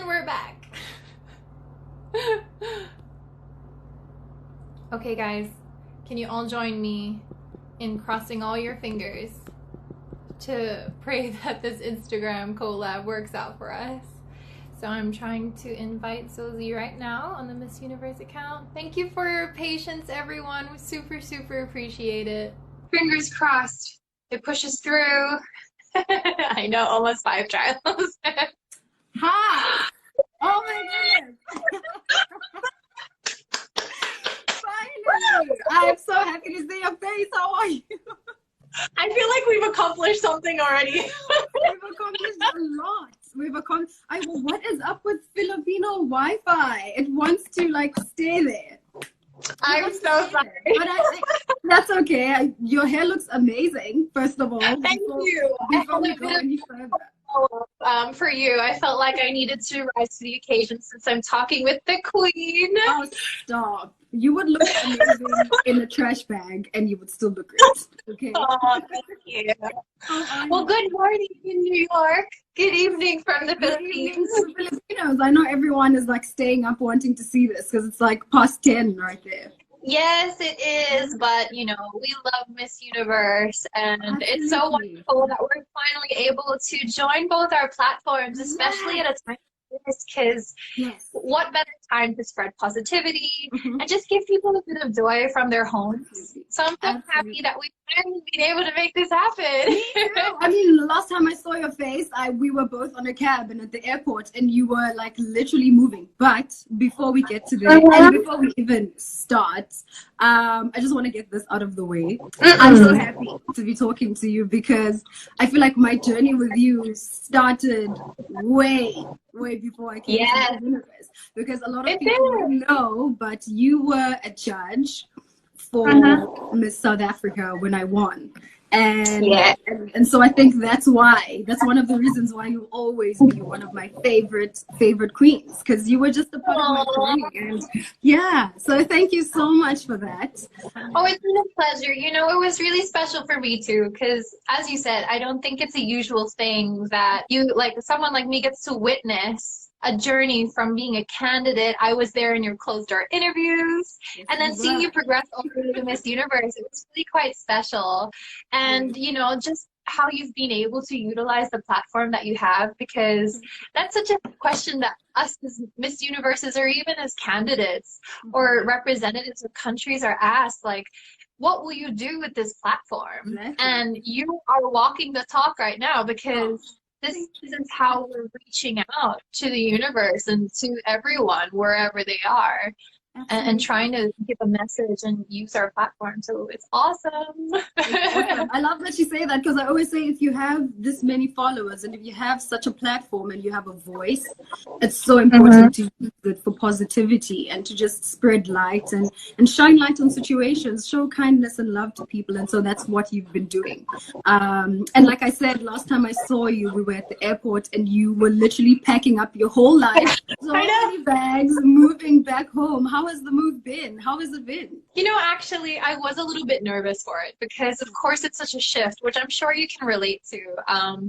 And we're back. Okay, guys, can you all join me in crossing all your fingers to pray that this Instagram collab works out for us? So I'm trying to invite Zozi right now on the Miss Universe account. Thank you for your patience, everyone. We super, super appreciate it. Fingers crossed. It pushes through. I know, almost 5 trials. Hi! Oh my goodness! Finally! I'm so happy to see your face. How are you? I feel like we've accomplished something already. We've accomplished a lot. What is up with Filipino Wi-Fi? It wants to like stay there. I'm so sorry. But that's okay. Your hair looks amazing, first of all. Thank you. Before we go any further. For you, I felt like I needed to rise to the occasion since I'm talking with the queen. Oh, stop. You would look amazing in a trash bag and you would still look great. Okay. Oh, thank you. Well, good morning in New York. Good evening from the Philippines. Filipinos. I know everyone is like staying up wanting to see this because it's like past 10 right there. Yes, it is, but you know, we love Miss Universe, and it's so wonderful that we're finally able to join both our platforms, especially at a time like this, because what better time to spread positivity and just give people a bit of joy from their homes. So I'm so happy that we've finally been able to make this happen. I mean, the last time I saw your face, we were both on a cab and at the airport, and you were like literally moving. But before we get to there, and before we even start, I just want to get this out of the way. I'm so happy to be talking to you because I feel like my journey with you started way before I came to the universe. Because a lot of people don't know, but you were a judge for Miss South Africa when I won. And so I think that's one of the reasons why you'll always be one of my favorite queens, because you were just a part of my journey. And so thank you so much for that. Oh, it's been a pleasure. You know, it was really special for me too, because as you said, I don't think it's a usual thing that someone like me gets to witness a journey from being a candidate. I was there in your closed door interviews, and then seeing you progress over to Miss Universe, it was really quite special. And you know, just how you've been able to utilize the platform that you have, because that's such a question that us as Miss Universes, or even as candidates or representatives of countries, are asked, like, what will you do with this platform? And you are walking the talk right now, because this is how we're reaching out to the universe and to everyone wherever they are, and trying to give a message and use our platform. So it's awesome. I love that you say that, because I always say if you have this many followers and if you have such a platform and you have a voice, it's so important to use it for positivity and to just spread light and shine light on situations, show kindness and love to people. And so that's what you've been doing. And like I said, last time I saw you, we were at the airport and you were literally packing up your whole life, so many bags, moving back home. How has the move been? How has it been? You know, actually, I was a little bit nervous for it, because of course it's such a shift, which I'm sure you can relate to,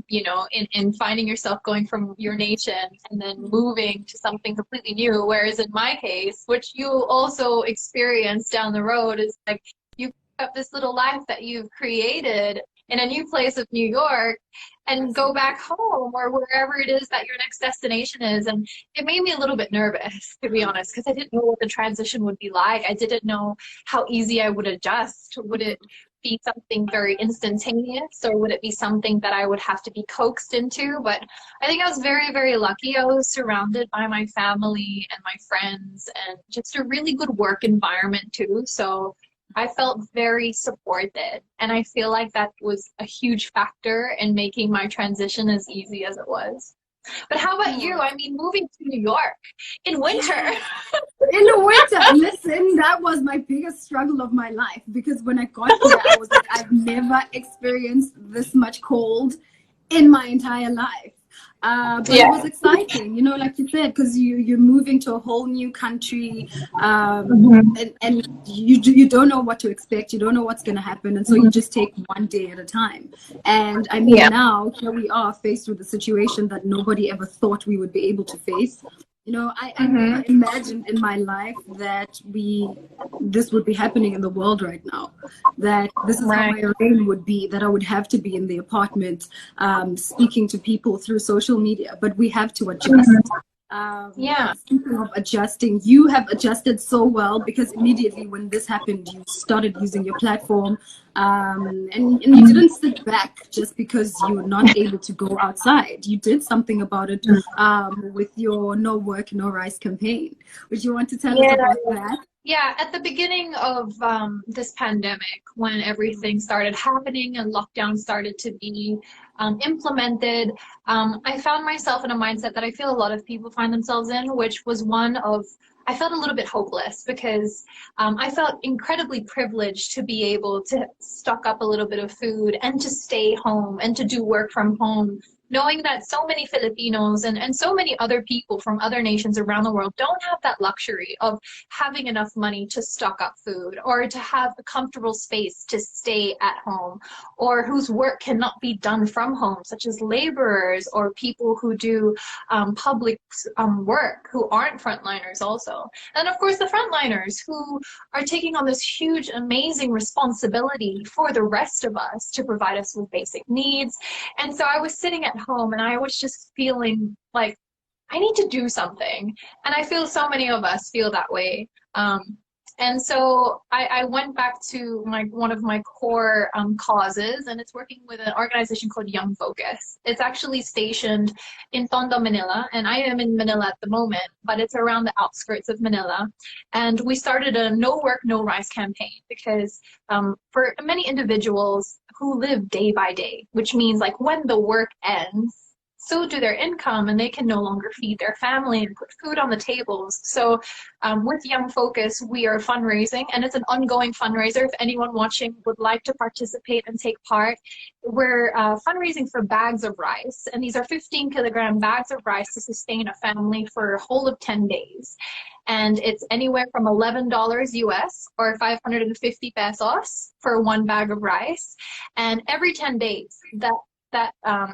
you know, in finding yourself going from your nation and then moving to something completely new. Whereas in my case, which you also experience down the road, is like you pick up this little life that you've created in a new place of New York and go back home or wherever it is that your next destination is. And it made me a little bit nervous, to be honest, because I didn't know what the transition would be like. I didn't know how easy I would adjust. Would it be something very instantaneous, or would it be something that I would have to be coaxed into? But I think I was very, very lucky. I was surrounded by my family and my friends, and just a really good work environment too. So I felt very supported, and I feel like that was a huge factor in making my transition as easy as it was. But how about you? I mean, moving to New York in winter. In the winter, listen, that was my biggest struggle of my life, because when I got here, I was like, I've never experienced this much cold in my entire life. But it was exciting, you know, like you said, because you're moving to a whole new country, and you don't know what to expect. You don't know what's going to happen. And so you just take one day at a time. And I mean, now here we are faced with a situation that nobody ever thought we would be able to face. You know, I never imagined in my life that this would be happening in the world right now. That this is how my reign would be, that I would have to be in the apartment speaking to people through social media. But we have to adjust. Speaking of adjusting, you have adjusted so well, because immediately when this happened, you started using your platform, and you didn't sit back just because you were not able to go outside. You did something about it with your No Work, No Rice campaign. Would you want to tell us about that? Yeah, at the beginning of this pandemic, when everything started happening and lockdown started to be implemented, I found myself in a mindset that I feel a lot of people find themselves in, which was one of, I felt a little bit hopeless, because I felt incredibly privileged to be able to stock up a little bit of food and to stay home and to do work from home, knowing that so many Filipinos and so many other people from other nations around the world don't have that luxury of having enough money to stock up food, or to have a comfortable space to stay at home, or whose work cannot be done from home, such as laborers or people who do public work, who aren't frontliners also. And of course the frontliners who are taking on this huge, amazing responsibility for the rest of us to provide us with basic needs. And so I was sitting at home and I was just feeling like I need to do something, and I feel so many of us feel that way. And so I went back to one of my core causes, and it's working with an organization called Young Focus. It's actually stationed in Tondo, Manila, and I am in Manila at the moment, but it's around the outskirts of Manila. And we started a No Work, No Rice campaign, because for many individuals who live day by day, which means like when the work ends, so do their income, and they can no longer feed their family and put food on the tables. So with Young Focus, we are fundraising, and it's an ongoing fundraiser. If anyone watching would like to participate and take part, we're fundraising for bags of rice, and these are 15-kilogram bags of rice to sustain a family for a whole of 10 days. And it's anywhere from $11 US or 550 pesos for one bag of rice. And every 10 days, that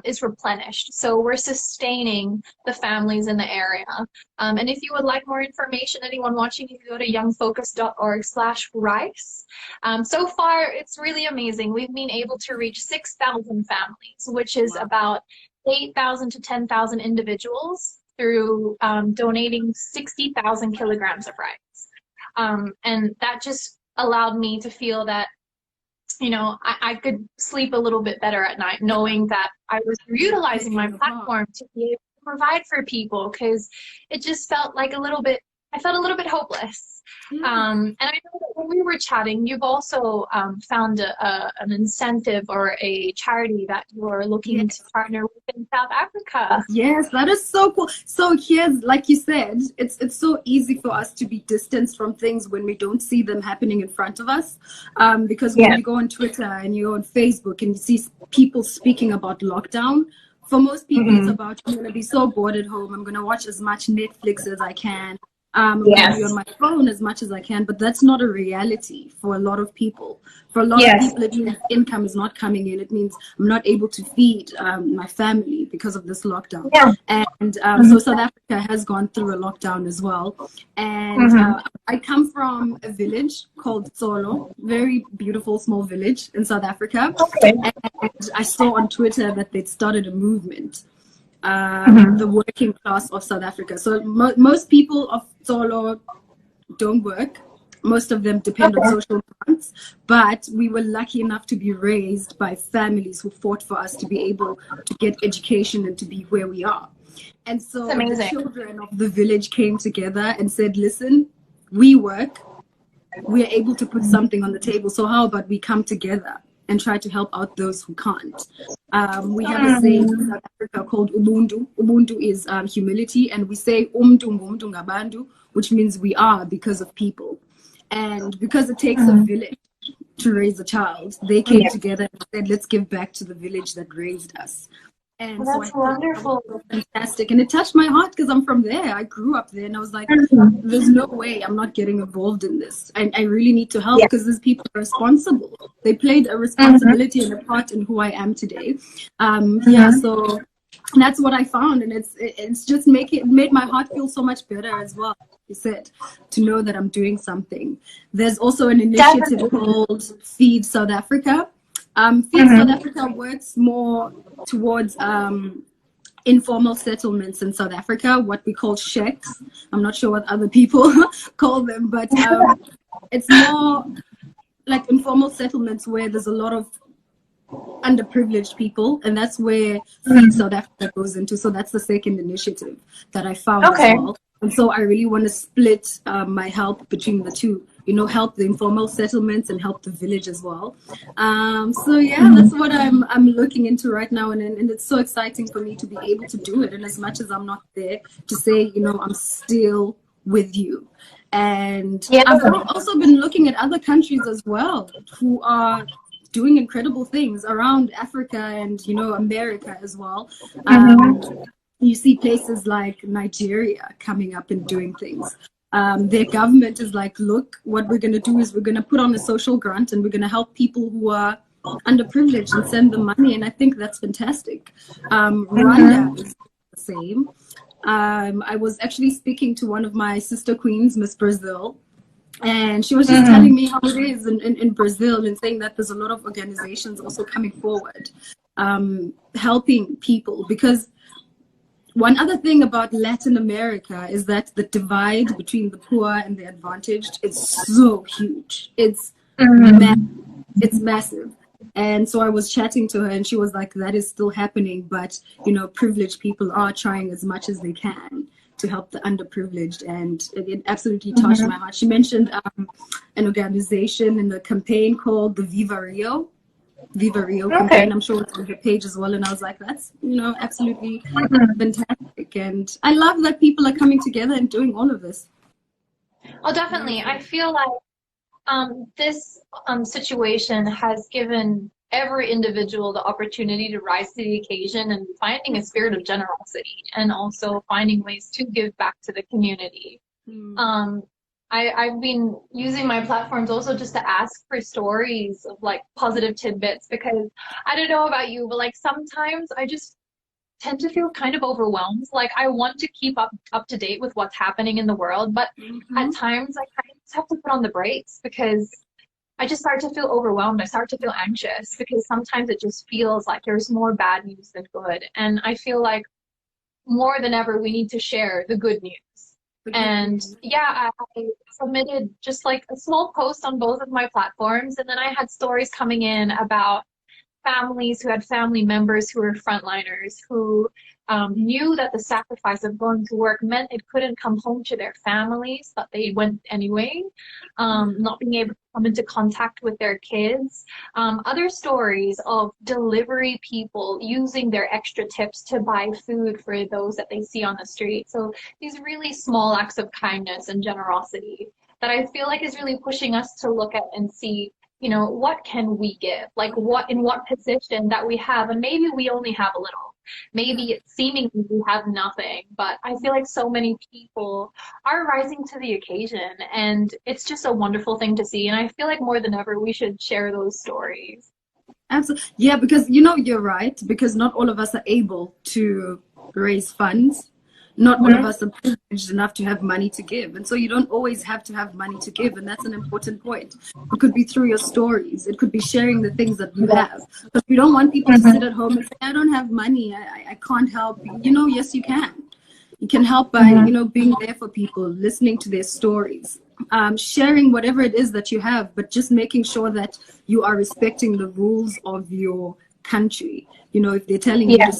is replenished. So we're sustaining the families in the area. And if you would like more information, anyone watching, you can go to youngfocus.org/rice. So far, it's really amazing. We've been able to reach 6,000 families, which is about 8,000 to 10,000 individuals through donating 60,000 kilograms of rice. And that just allowed me to feel that, you know, I could sleep a little bit better at night, knowing that I was utilizing my platform to be able to provide for people, because it just felt like I felt a little bit hopeless. And I know that when we were chatting, you've also found an incentive or a charity that you're looking to partner with in South Africa. Yes, that is so cool. So here's, like you said, it's so easy for us to be distanced from things when we don't see them happening in front of us. Because when you go on Twitter and you go on Facebook and you see people speaking about lockdown, for most people it's about, I'm going to be so bored at home, I'm going to watch as much Netflix as I can. I'm going to be on my phone as much as I can, but that's not a reality for a lot of people. For a lot of people, it means income is not coming in. It means I'm not able to feed my family because of this lockdown. And so South Africa has gone through a lockdown as well. And I come from a village called Tsolo, very beautiful small village in South Africa. And I saw on Twitter that they'd started a movement. The working class of South Africa. So most people of Tsolo don't work. Most of them depend on social grants. But we were lucky enough to be raised by families who fought for us to be able to get education and to be where we are. And so the children of the village came together and said, listen, we work. We are able to put something on the table. So how about we come together and try to help out those who can't. We have a saying in South Africa called Ubuntu. Ubuntu is humility, and we say Umntu ngumntu ngabantu, which means we are because of people. And because it takes a village to raise a child, they came together and said, let's give back to the village that raised us. And so I That's thought that was wonderful. so fantastic. And it touched my heart because I'm from there. I grew up there. And I was like, there's no way I'm not getting involved in this. I really need to help Yeah. because these people are responsible. They played a responsibility and a part in who I am today. Yeah, so that's what I found. And it's just made my heart feel so much better as well. You said, to know that I'm doing something. There's also an initiative called Feed South Africa. Feed South Africa works more towards informal settlements in South Africa, what we call shacks. I'm not sure what other people call them, but it's more like informal settlements where there's a lot of underprivileged people, and that's where Feed South Africa goes into. So that's the second initiative that I found as well. And so I really want to split my help between the two, you know, help the informal settlements and help the village as well. So yeah, that's what I'm looking into right now, and it's so exciting for me to be able to do it. And as much as I'm not there, to say, you know, I'm still with you. And I've also been looking at other countries as well who are doing incredible things around Africa and, you know, America as well. You see places like Nigeria coming up and doing things. Their government is like, look, what we're going to do is we're going to put on a social grant and we're going to help people who are underprivileged and send them money. And I think that's fantastic. Rwanda is the same. I was actually speaking to one of my sister queens, Miss Brazil, and she was just telling me how it is in Brazil, and saying that there's a lot of organizations also coming forward, helping people. Because one other thing about Latin America is that the divide between the poor and the advantaged is so huge. It's massive. And so I was chatting to her, and she was like, that is still happening, but, you know, privileged people are trying as much as they can to help the underprivileged. And it absolutely touched my heart. She mentioned an organization and a campaign called the Viva Rio campaign. I'm sure it's on her page as well. And I was like, that's, you know, absolutely fantastic. And I love that people are coming together and doing all of this. Oh, definitely. I feel like this situation has given every individual the opportunity to rise to the occasion and finding a spirit of generosity, and also finding ways to give back to the community. I've been using my platforms also just to ask for stories of like positive tidbits, because I don't know about you, but like sometimes I just tend to feel kind of overwhelmed. Like I want to keep up to date with what's happening in the world, but at times I kind of just have to put on the brakes, because I just start to feel overwhelmed. I start to feel anxious, because sometimes it just feels like there's more bad news than good. And I feel like more than ever, we need to share the good news. And yeah, I submitted just like a small post on both of my platforms, and then I had stories coming in about families who had family members who were frontliners, who knew that the sacrifice of going to work meant it couldn't come home to their families, but they went anyway, not being able to come into contact with their kids. Other stories of delivery people using their extra tips to buy food for those that they see on the street. So these really small acts of kindness and generosity that I feel like is really pushing us to look at and see, you know, what can we give? Like in what position that we have, and maybe we only have a little. Maybe it's seemingly we have nothing, but I feel like so many people are rising to the occasion, and it's just a wonderful thing to see. And I feel like more than ever, we should share those stories. Absolutely. Yeah, because, you know, you're right, because not all of us are able to raise funds. Not all of us are privileged enough to have money to give. And so you don't always have to have money to give. And that's an important point. It could be through your stories. It could be sharing the things that you have. But we don't want people to sit at home and say, I don't have money. I can't help. You know, yes, you can. You can help by, you know, being there for people, listening to their stories, sharing whatever it is that you have, but just making sure that you are respecting the rules of your country. You know, if they're telling you to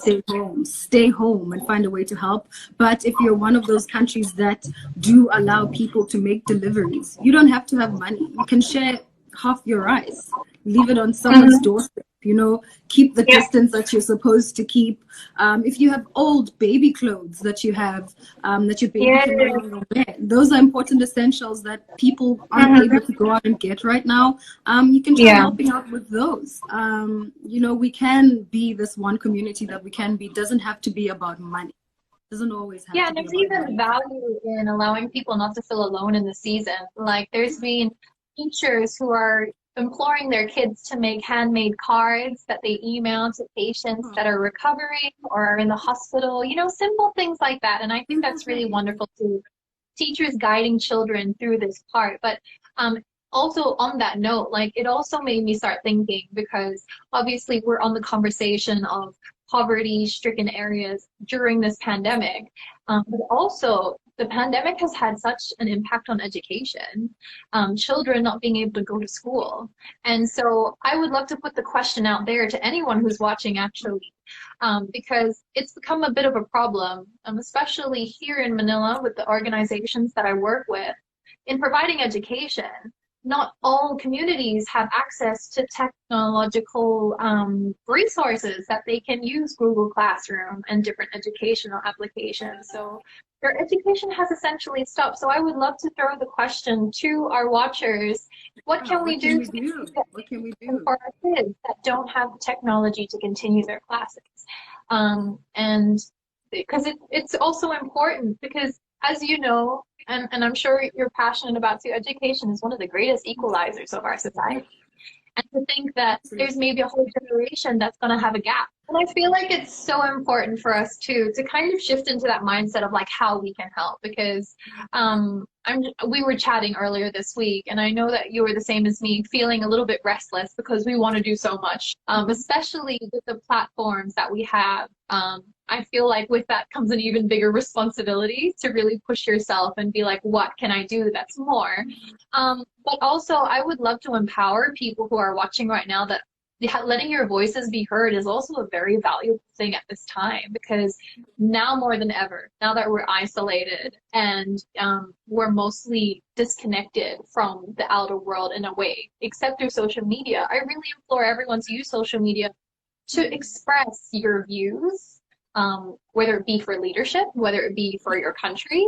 stay home and find a way to help. But if you're one of those countries that do allow people to make deliveries, you don't have to have money. You can share half your rice, leave it on someone's doorstep, keep the distance that you're supposed to keep. If you have old baby clothes that you have, that your baby can no longer wear, those are important essentials that people aren't able to go out and get right now. You can try helping out with those. We can be this one community that we can be. It doesn't have to be about money. It doesn't always have to be and there's about even money. value in allowing people not to feel alone in the season. Like there's been teachers who are imploring their kids to make handmade cards that they email to patients that are recovering or are in the hospital, simple things like that. And I think that's really wonderful too. Teachers guiding children through this part. But also on that note, like it also made me start thinking, because obviously we're on the conversation of poverty-stricken areas during this pandemic, but also the pandemic has had such an impact on education, children not being able to go to school. And so I would love to put the question out there to anyone who's watching, actually, because it's become a bit of a problem, especially here in Manila with the organizations that I work with in providing education. Not all communities have access to technological resources that they can use Google Classroom and different educational applications. So their education has essentially stopped. So I would love to throw the question to our watchers: what can we do for our kids that don't have the technology to continue their classes? And because it's also important, because as you know, and I'm sure you're passionate about too, education is one of the greatest equalizers of our society. And to think that there's maybe a whole generation that's going to have a gap. And I feel like it's so important for us to kind of shift into that mindset of like how we can help, because we were chatting earlier this week, and I know that you were the same as me, feeling a little bit restless because we want to do so much, especially with the platforms that we have. I feel like with that comes an even bigger responsibility to really push yourself and be like, what can I do that's more? But also, I would love to empower people who are watching right now that letting your voices be heard is also a very valuable thing at this time, because now more than ever, now that we're isolated and we're mostly disconnected from the outer world in a way, except through social media, I really implore everyone to use social media to express your views, whether it be for leadership, whether it be for your country,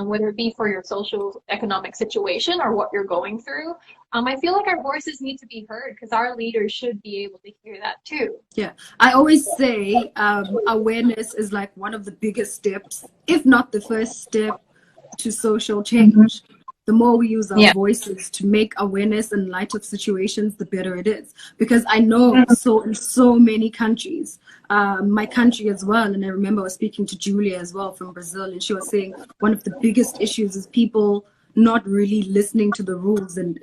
whether it be for your social economic situation or what you're going through. I feel like our voices need to be heard, because our leaders should be able to hear that too. Yeah, I always say awareness is like one of the biggest steps, if not the first step, to social change. The more we use our voices to make awareness in light of situations, the better it is. Because I know in so many countries, my country as well, and I remember I was speaking to Julia as well from Brazil, and she was saying one of the biggest issues is people not really listening to the rules and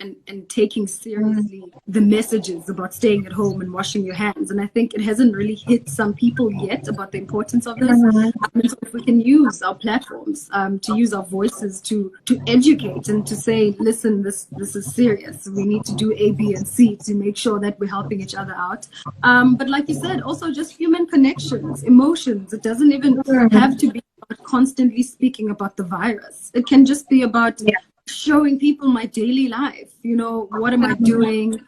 taking seriously the messages about staying at home and washing your hands. And I think it hasn't really hit some people yet about the importance of this. And so if we can use our platforms to use our voices to educate and to say, listen, this is serious. We need to do A, B, and C to make sure that we're helping each other out. But like you said, also just human connections, emotions. It doesn't even have to be about constantly speaking about the virus. It can just be about showing people my daily life. What am I doing?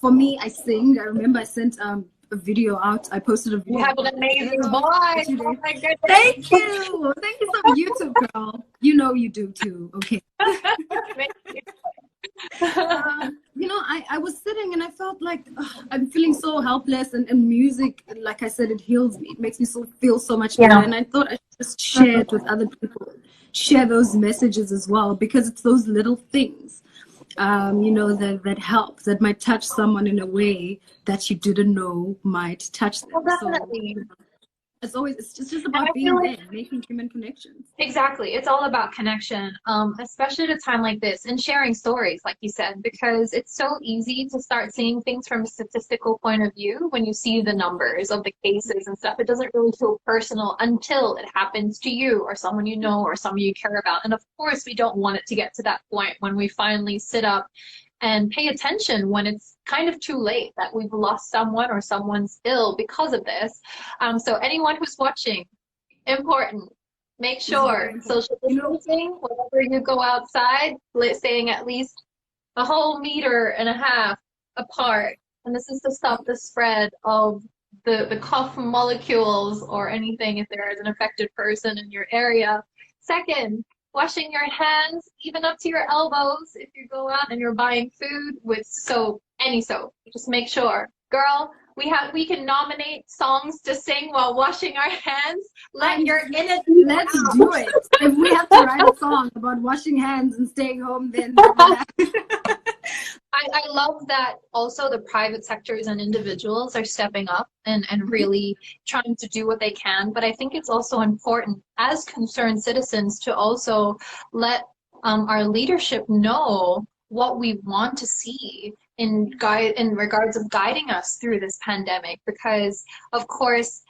For me, I sing. I remember I sent a video out. I posted a video. You have an amazing voice. Oh my goodness. Thank you. Thank you so much. You too, girl. You know you do too. Okay. I was sitting and I felt like I'm feeling so helpless, and music, like I said, it heals me. It makes me feel so much better. And I thought I should just share it with other people, share those messages as well, because it's those little things, that help, that might touch someone in a way that you didn't know might touch them. Definitely. So it's just about being there, making human connections. Exactly. It's all about connection, especially at a time like this, and sharing stories, like you said, because it's so easy to start seeing things from a statistical point of view. When you see the numbers of the cases and stuff, it doesn't really feel personal until it happens to you or someone you know or someone you care about. And of course, we don't want it to get to that point when we finally sit up and pay attention when it's kind of too late, that we've lost someone or someone's ill because of this. So anyone who's watching, important, make sure social distancing, whenever you go outside, staying at least a whole 1.5 meters apart, and this is to stop the spread of the cough molecules or anything if there is an affected person in your area. Second, washing your hands even up to your elbows if you go out and you're buying food with soap, any soap. Just make sure. Girl, we can nominate songs to sing while washing our hands. Let's do it. If we have to write a song about washing hands and staying home, then I love that also the private sectors and individuals are stepping up and really trying to do what they can. But I think it's also important as concerned citizens to also let our leadership know what we want to see in regards of guiding us through this pandemic, because of course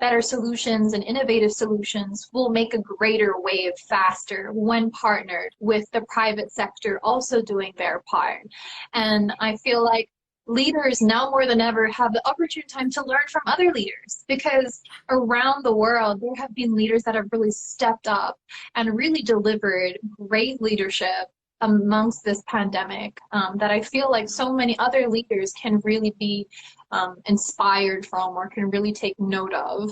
better solutions and innovative solutions will make a greater wave faster when partnered with the private sector also doing their part. And I feel like leaders now more than ever have the opportune time to learn from other leaders, because around the world there have been leaders that have really stepped up and really delivered great leadership amongst this pandemic, that I feel like so many other leaders can really be inspired from or can really take note of.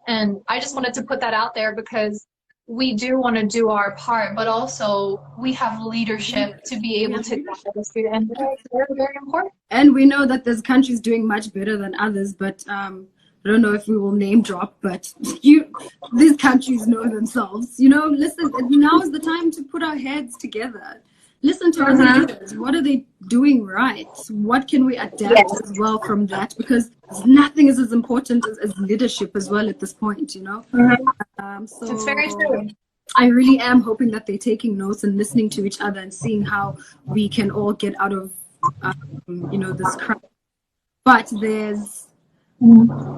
And I just wanted to put that out there because we do want to do our part, but also we have leadership to be able to guide us through, and they're very important. And we know that there's countries doing much better than others, but I don't know if we will name drop, but these countries know themselves. Listen, now is the time to put our heads together. Listen to our leaders. What are they doing right? What can we adapt as well from that? Because nothing is as important as leadership as well at this point, So it's very true. I really am hoping that they're taking notes and listening to each other and seeing how we can all get out of, this crisis. But there's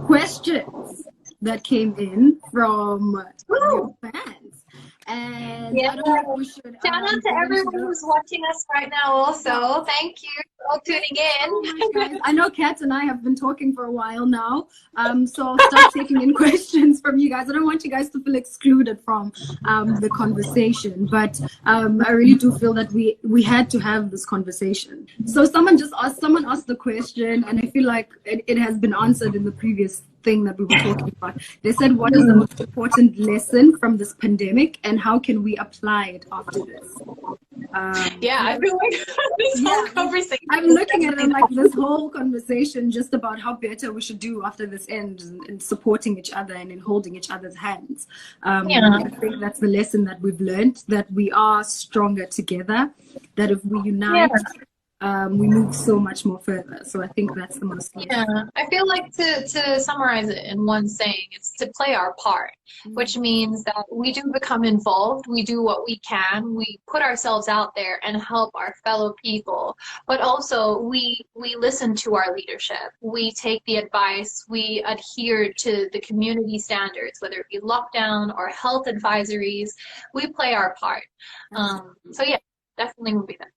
questions that came in from your fans. And I don't know if we should. Shout out to everyone who's watching us right now also. Thank you for all tuning in. Oh my gosh. I know Kat and I have been talking for a while now. So I'll start taking in questions from you guys. I don't want you guys to feel excluded from the conversation. But I really do feel that we had to have this conversation. So someone asked the question, and I feel like it has been answered in the previous thing that we were talking about. They said, what is the most important lesson from this pandemic and how can we apply it after this? I feel like this whole conversation. I'm looking at it like this whole conversation just about how better we should do after this ends, and supporting each other and in holding each other's hands. I think that's the lesson that we've learned, that we are stronger together, that if we unite, we move so much more further. So I think that's the most important. I feel like to summarize it in one saying, it's to play our part, which means that we do become involved, we do what we can, we put ourselves out there and help our fellow people, but also we listen to our leadership, we take the advice, we adhere to the community standards, whether it be lockdown or health advisories, we play our part. So yeah, definitely will be that.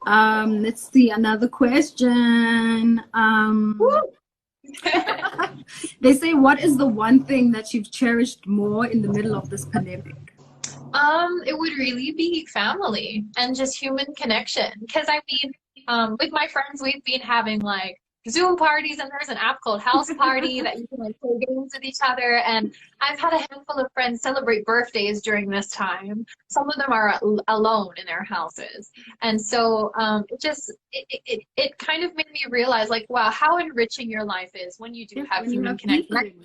Let's see, another question. They say, what is the one thing that you've cherished more in the middle of this pandemic? It would really be family and just human connection. Because I mean, with my friends, we've been having like Zoom parties, and there's an app called House Party that you can like play games with each other. And I've had a handful of friends celebrate birthdays during this time. Some of them are alone in their houses, and so it kind of made me realize, like, wow, how enriching your life is when you do have human connection.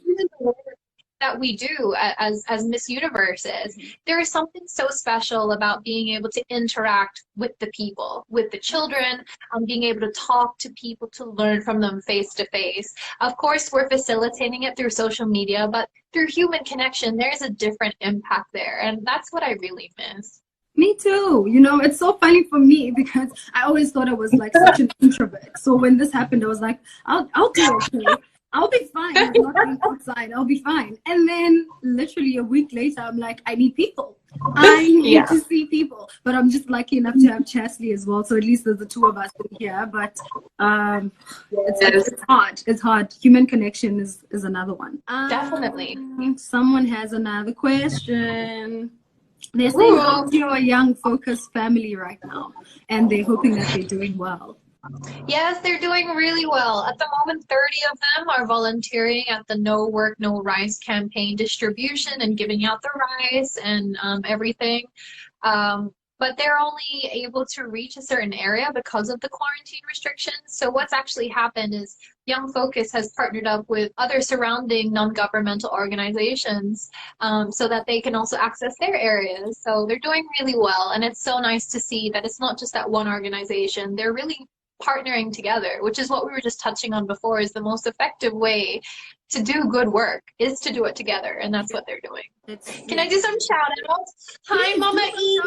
That we do as Miss Universes, there is something so special about being able to interact with the people, with the children, being able to talk to people, to learn from them face to face. Of course, we're facilitating it through social media, but through human connection, there's a different impact there, and that's what I really miss. Me too. It's so funny for me because I always thought I was like such an introvert. So when this happened, I was like, I'll do okay. I'll be fine. I'm not being outside. I'll be fine. And then literally a week later, I'm like, I need people. I need to see people. But I'm just lucky enough to have Chesley as well. So at least there's the two of us in here. But it's hard. It's hard. Human connection is another one. Definitely. Someone has another question. They're saying, you're a young, focused family right now. And they're hoping that they're doing well. Yes, they're doing really well. At the moment, 30 of them are volunteering at the No Work, No Rice campaign distribution and giving out the rice and everything. But they're only able to reach a certain area because of the quarantine restrictions. So what's actually happened is Young Focus has partnered up with other surrounding non-governmental organizations so that they can also access their areas. So they're doing really well. And it's so nice to see that it's not just that one organization. They're really partnering together, which is what we were just touching on before, is the most effective way to do good work is to do it together, and that's what they're doing. Can I do some shout outs? Hi, Mama E.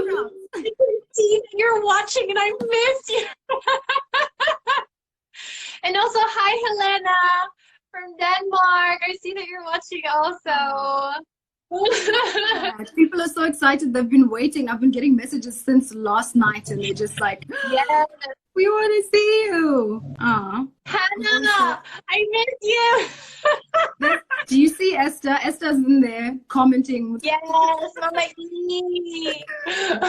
I can see that you're watching and I miss you. And also, hi, Helena from Denmark. I see that you're watching also. People are so excited. They've been waiting. I've been getting messages since last night, and they're just like, yes, we want to see you. Aww. Hannah, I miss you. Do you see Esther? Esther's in there commenting. Yes, Mama E.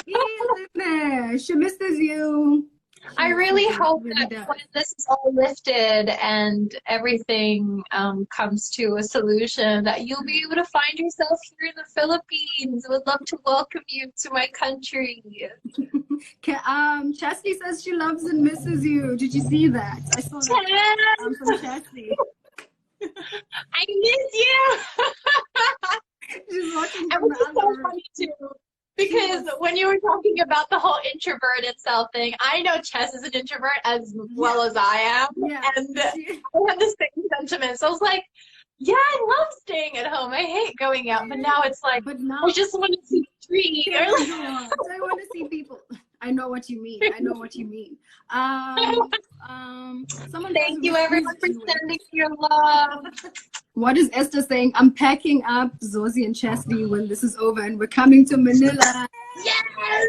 She's in there. She misses you. I really hope that when this is all lifted and everything comes to a solution, that you'll be able to find yourself here in the Philippines. I would love to welcome you to my country. Chastity says she loves and misses you. Did you see that? I saw that from Chastity. I miss you. She's watching. And which is so funny too. Because when you were talking about the whole introverted self thing, I know Chess is an introvert as well as I am. Yeah. And I had the same sentiment. So I was like, yeah, I love staying at home. I hate going out. But now it's like, I just want to see the tree. I want to see people. I know what you mean. I know what you mean. Thank you, everyone, for sending your love. What is Esther saying? I'm packing up Zozi and Chastity when this is over, and we're coming to Manila. Yes!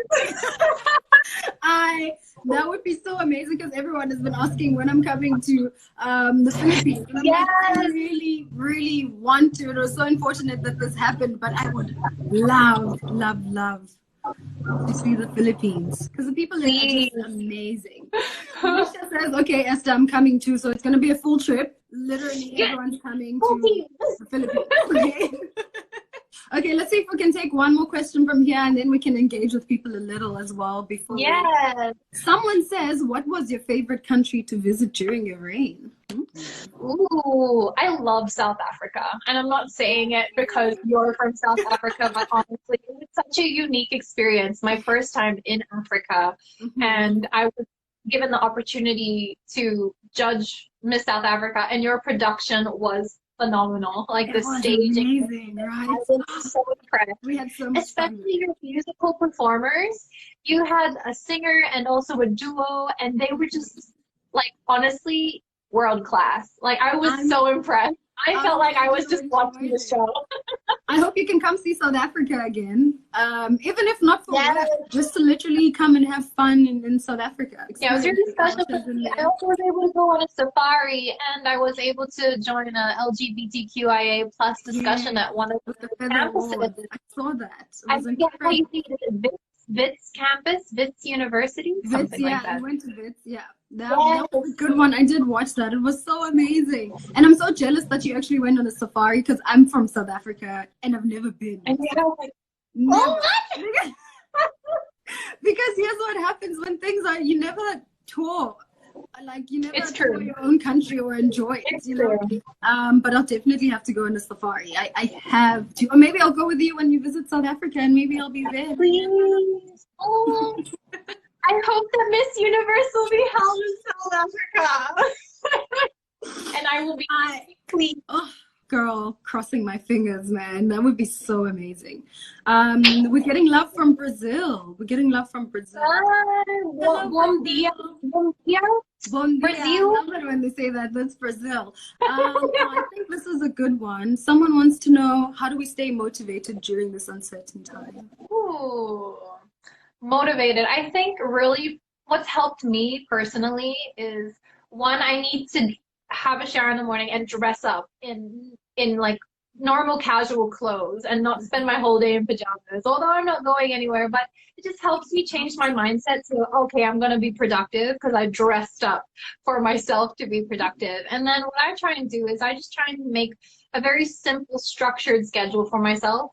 That would be so amazing, because everyone has been asking when I'm coming to the Philippines. And yes! I really, really want to. It was so unfortunate that this happened, but I would love, love, love to see the Philippines, because the people there are just amazing. Misha says, okay, Esther, I'm coming too, so it's going to be a full trip. Literally everyone's coming to the Philippines. Okay. Okay, let's see if we can take one more question from here, and then we can engage with people a little as well before. Yes. Someone says, what was your favorite country to visit during your reign? Ooh, I love South Africa. And I'm not saying it because you're from South Africa, but honestly, it's such a unique experience. My first time in Africa, and I was given the opportunity to judge Miss South Africa, and your production was phenomenal. Like the staging, amazing, right? I was so impressed. We had so much especially fun. Your musical performers. You had a singer and also a duo, and they were just like honestly world class. Like I was so impressed. I felt like I was just watching the show. I hope you can come see South Africa again. Even if not for work, just to literally come and have fun in South Africa. Yeah, it was really special. I also was able to go on a safari, and I was able to join a LGBTQIA plus discussion at one of the campuses. I saw that. I forget how you say it. Wits campus, Wits University, something like that. You went to Wits, yeah. That was a good one. I did watch that. It was so amazing. And I'm so jealous that you actually went on a safari, because I'm from South Africa and I've never been. And you're like, oh my! Because here's what happens when things are, you never tour. Like you never tour your own country or enjoy it, you know. But I'll definitely have to go on a safari. I have to, or maybe I'll go with you when you visit South Africa, and maybe I'll be there. Please. Oh, I hope that Miss Universe will be held in South Africa, and I will be please. Oh, girl, crossing my fingers, man. That would be so amazing. We're getting love from Brazil. Brazil. Bom dia. Bom dia. Bom dia. Brazil. I love it when they say that. That's Brazil. I think this is a good one. Someone wants to know, how do we stay motivated during this uncertain time? Ooh, motivated. I think really what's helped me personally is, one, I need to have a shower in the morning and dress up in like normal casual clothes and not spend my whole day in pajamas, although I'm not going anywhere. But it just helps me change my mindset to, okay, I'm going to be productive because I dressed up for myself to be productive. And then what I try and do is I just try and make a very simple, structured schedule for myself.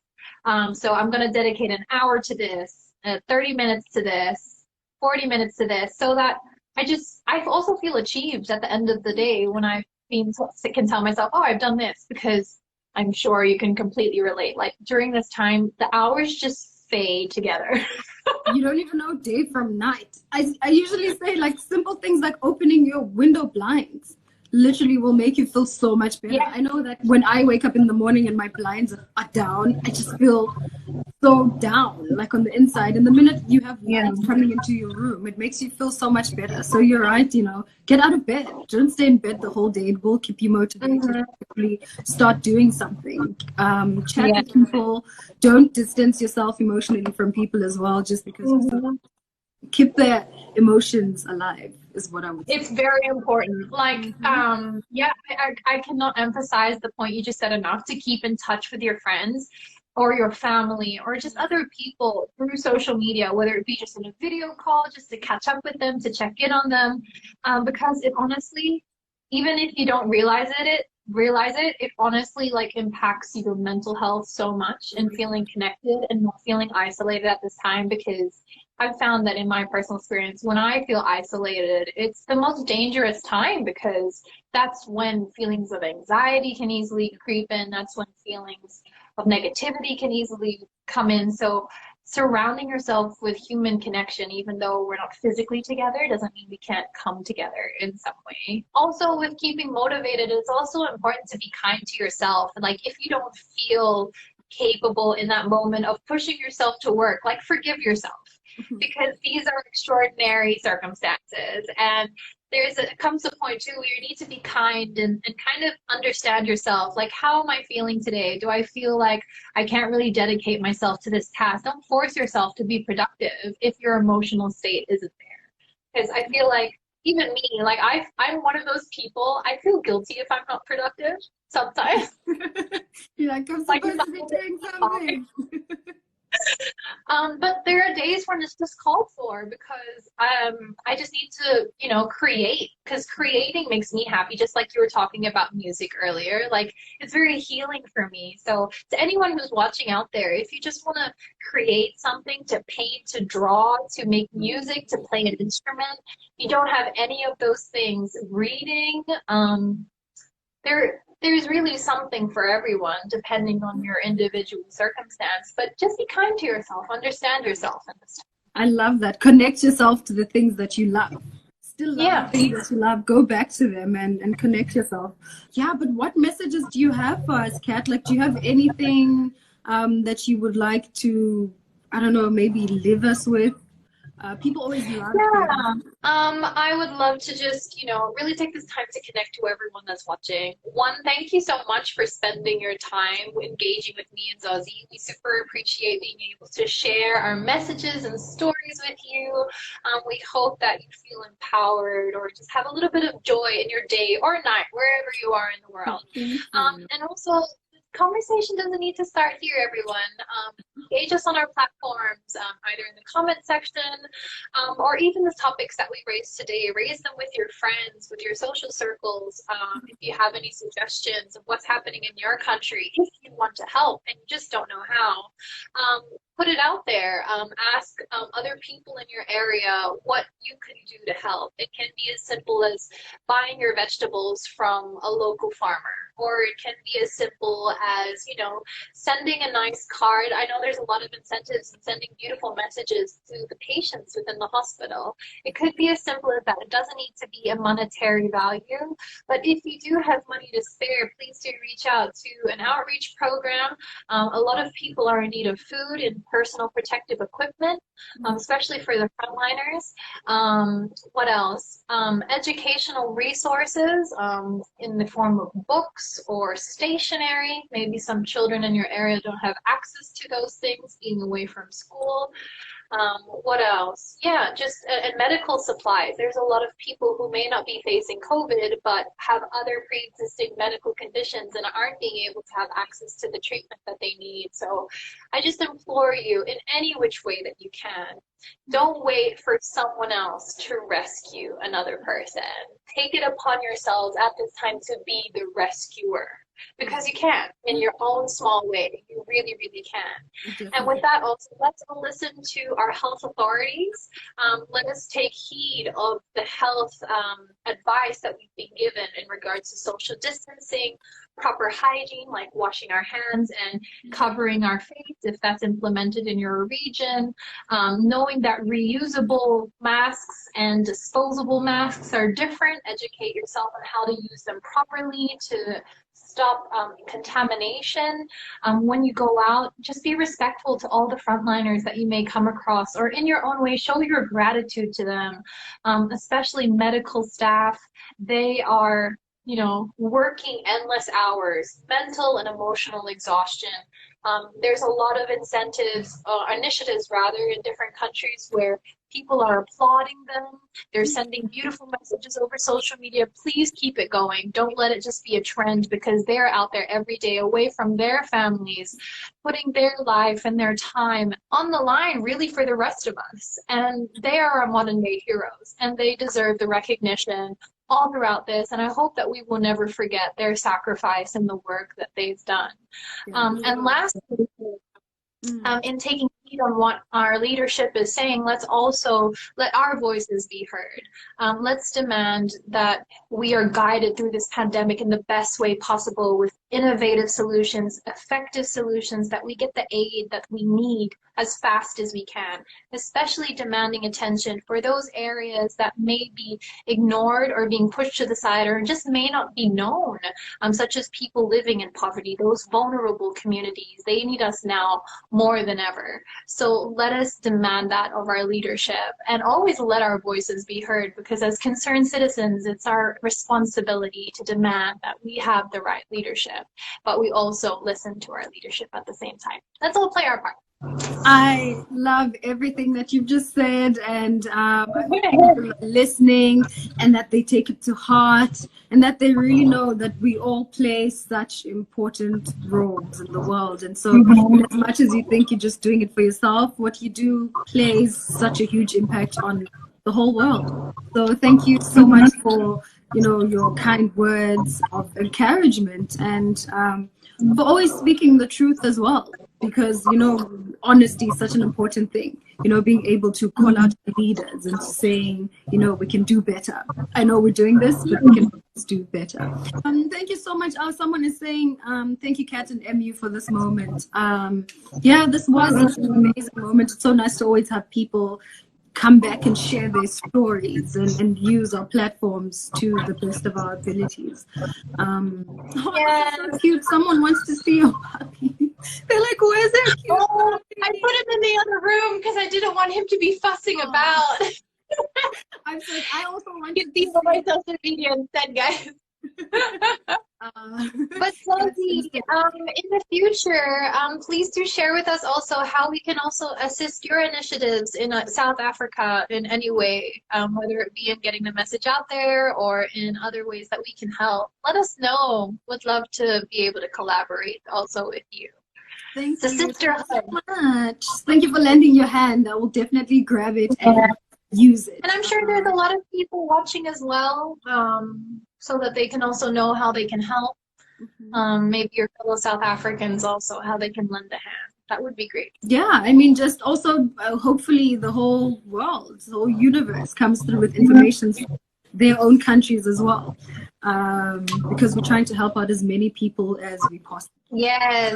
So I'm going to dedicate an hour to this, 30 minutes to this, 40 minutes to this, so that I also feel achieved at the end of the day when can tell myself, oh, I've done this, because I'm sure you can completely relate. Like during this time, the hours just fade together. You don't even know day from night. I usually say like simple things like opening your window blinds literally will make you feel so much better. Yeah. I know that when I wake up in the morning and my blinds are down, I just feel so down, like on the inside. And the minute you have light coming into your room, it makes you feel so much better. So you're right, get out of bed. Don't stay in bed the whole day. It will keep you motivated to actually start doing something. Chat with people. Don't distance yourself emotionally from people as well, just because keep their emotions alive is what I would say. It's very important. Like, I cannot emphasize the point you just said enough, to keep in touch with your friends or your family or just other people through social media, whether it be just in a video call, just to catch up with them, to check in on them. Because it honestly, even if you don't realize it honestly like impacts your mental health so much, and feeling connected and not feeling isolated at this time. Because I've found that in my personal experience, when I feel isolated, it's the most dangerous time, because that's when feelings of anxiety can easily creep in. That's when feelings of negativity can easily come in. So surrounding yourself with human connection, even though we're not physically together, doesn't mean we can't come together in some way. Also, with keeping motivated, it's also important to be kind to yourself. Like, if you don't feel capable in that moment of pushing yourself to work, like, forgive yourself, because these are extraordinary circumstances. And comes a point too where you need to be kind and kind of understand yourself. Like, how am I feeling today? Do I feel like I can't really dedicate myself to this task? Don't force yourself to be productive if your emotional state isn't there. Because I feel like, even me, like I'm one of those people, I feel guilty if I'm not productive sometimes. You're like, I'm supposed to be doing something. But there are days when it's just called for, because I just need to, create, because creating makes me happy, just like you were talking about music earlier. Like, it's very healing for me. So to anyone who's watching out there, if you just want to create something, to paint, to draw, to make music, to play an instrument, you don't have any of those things, reading, there's really something for everyone, depending on your individual circumstance. But just be kind to yourself, understand yourself in this time. I love that. Connect yourself to the things that you love. Still love the things that you love. Go back to them and connect yourself. Yeah, but what messages do you have for us, Kat? Like, do you have anything that you would like to, I don't know, maybe leave us with? People always love I would love to just, really take this time to connect to everyone that's watching. One, thank you so much for spending your time engaging with me and Zozi. We super appreciate being able to share our messages and stories with you. We hope that you feel empowered, or just have a little bit of joy in your day or night, wherever you are in the world. And also, conversation doesn't need to start here, everyone. Engage us on our platforms, either in the comment section, or even the topics that we raised today. Raise them with your friends, with your social circles. If you have any suggestions of what's happening in your country, if you want to help and you just don't know how, put it out there. Ask other people in your area what you can do to help. It can be as simple as buying your vegetables from a local farmer, or it can be as simple as, sending a nice card. I know there's a lot of incentives in sending beautiful messages to the patients within the hospital. It could be as simple as that. It doesn't need to be a monetary value, but if you do have money to spare, please do reach out to an outreach program. A lot of people are in need of food and personal protective equipment, especially for the frontliners. What else? Educational resources in the form of books or stationery. Maybe some children in your area don't have access to those things, being away from school. What else? Yeah, just and medical supplies. There's a lot of people who may not be facing COVID, but have other pre-existing medical conditions and aren't being able to have access to the treatment that they need. So I just implore you in any which way that you can, don't wait for someone else to rescue another person. Take it upon yourselves at this time to be the rescuer. Because you can, in your own small way. You really, really can. Definitely. And with that also, let's listen to our health authorities. Let us take heed of the health advice that we've been given in regards to social distancing, proper hygiene, like washing our hands and covering our face if that's implemented in your region. Knowing that reusable masks and disposable masks are different. Educate yourself on how to use them properly to stop contamination. When you go out, just be respectful to all the frontliners that you may come across, or in your own way, show your gratitude to them, especially medical staff. They are, you know, working endless hours, mental and emotional exhaustion. There's a lot of initiatives rather, in different countries where people are applauding them. They're sending beautiful messages over social media. Please keep it going. Don't let it just be a trend, because they're out there every day away from their families, putting their life and their time on the line really for the rest of us. And they are our modern day heroes, and they deserve the recognition all throughout this. And I hope that we will never forget their sacrifice and the work that they've done. And lastly, in taking heed on what our leadership is saying, let's also let our voices be heard. Let's demand that we are guided through this pandemic in the best way possible, with innovative solutions, effective solutions, that we get the aid that we need as fast as we can, especially demanding attention for those areas that may be ignored or being pushed to the side, or just may not be known, such as people living in poverty, those vulnerable communities. They need us now more than ever. So let us demand that of our leadership, and always let our voices be heard, because as concerned citizens, it's our responsibility to demand that we have the right leadership, but we also listen to our leadership at the same time. Let's all play our part. I love everything that you've just said, and people are listening, and that they take it to heart, and that they really know that we all play such important roles in the world. And so as much as you think you're just doing it for yourself, what you do plays such a huge impact on the whole world. So thank you so much for, you know, your kind words of encouragement, and for always speaking the truth as well. Because, you know, honesty is such an important thing, you know, being able to call out leaders and saying, you know, we can do better. I know we're doing this, but we can do better. Thank you so much. Someone is saying, thank you, Kat and MU, for this moment. Yeah, this was such an amazing moment. It's so nice to always have people come back and share their stories, and use our platforms to the best of our abilities. Oh, so cute. Someone wants to see your puppy. They're like, where's that cute puppy? I put him in the other room because I didn't want him to be fussing about. I'm like, I also want to see my social media instead, guys. But Zozi, in the future, please do share with us also how we can also assist your initiatives in South Africa in any way, whether it be in getting the message out there or in other ways that we can help. Let us know. Would love to be able to collaborate also with you. Thank you so much. Thank you for lending your hand. I will definitely grab it and use it. And I'm sure there's a lot of people watching as well, so that they can also know how they can help. Maybe your fellow South Africans also, how they can lend a hand. That would be great. Yeah, I mean, just also hopefully the whole world, the whole universe comes through with information from their own countries as well, because we're trying to help out as many people as we possibly. Yes.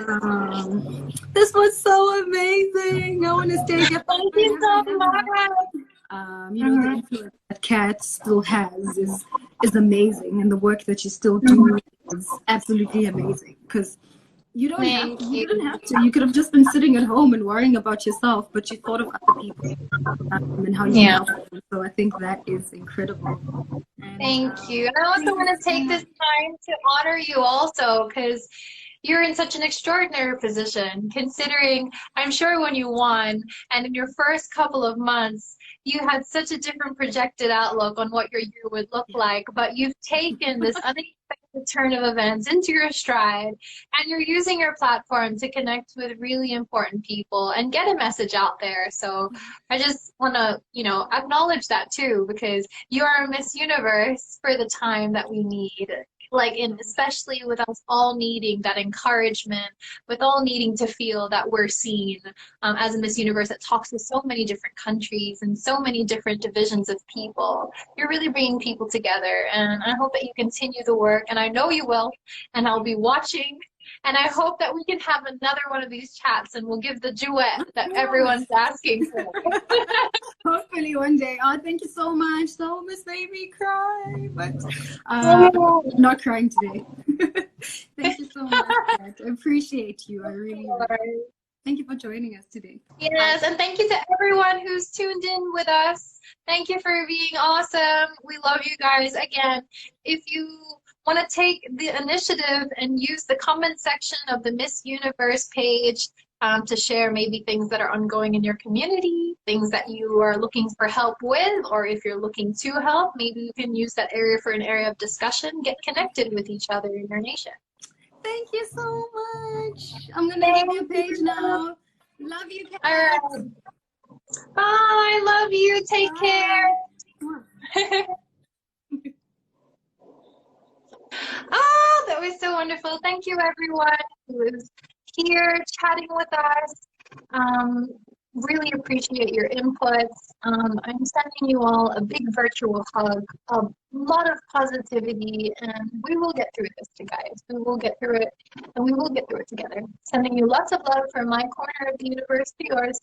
This was so amazing. I want to stay here. Thank you so much. You know, the influence that Kat still has is amazing, and the work that you still do is absolutely amazing. Because you don't have to. You could have just been sitting at home and worrying about yourself, but you thought of other people and how you can help them. So I think that is incredible. And, thank you. And I also want to take this time to honor you also, because you're in such an extraordinary position, considering I'm sure when you won and in your first couple of months, you had such a different projected outlook on what your year would look like, but you've taken this unexpected turn of events into your stride, and you're using your platform to connect with really important people and get a message out there. So I just want to, you know, acknowledge that too, because you are Miss Universe for the time that we need. Like, especially with us all needing that encouragement, with all needing to feel that we're seen as a Miss Universe that talks to so many different countries and so many different divisions of people. You're really bringing people together, and I hope that you continue the work, and I know you will, and I'll be watching. And I hope that we can have another one of these chats and we'll give the duet that everyone's asking for. Hopefully one day. Oh, thank you so much. Don't miss baby cry, but not crying today. Thank you so much, Kat. I appreciate you. I really thank you for joining us today. Yes, and thank you to everyone who's tuned in with us. Thank you for being awesome. We love you guys. Again, if you want to take the initiative and use the comment section of the Miss Universe page to share maybe things that are ongoing in your community, things that you are looking for help with, or if you're looking to help, maybe you can use that area for an area of discussion. Get connected with each other in your nation. Thank you so much. I'm going to leave your page now. Love you, Kat. All right. Bye. I love you. Take care. Oh, that was so wonderful. Thank you, everyone who was here chatting with us. Really appreciate your inputs. I'm sending you all a big virtual hug, a lot of positivity, and we will get through this, you guys. We will get through it, and we will get through it together. Sending you lots of love from my corner of the universe to yours.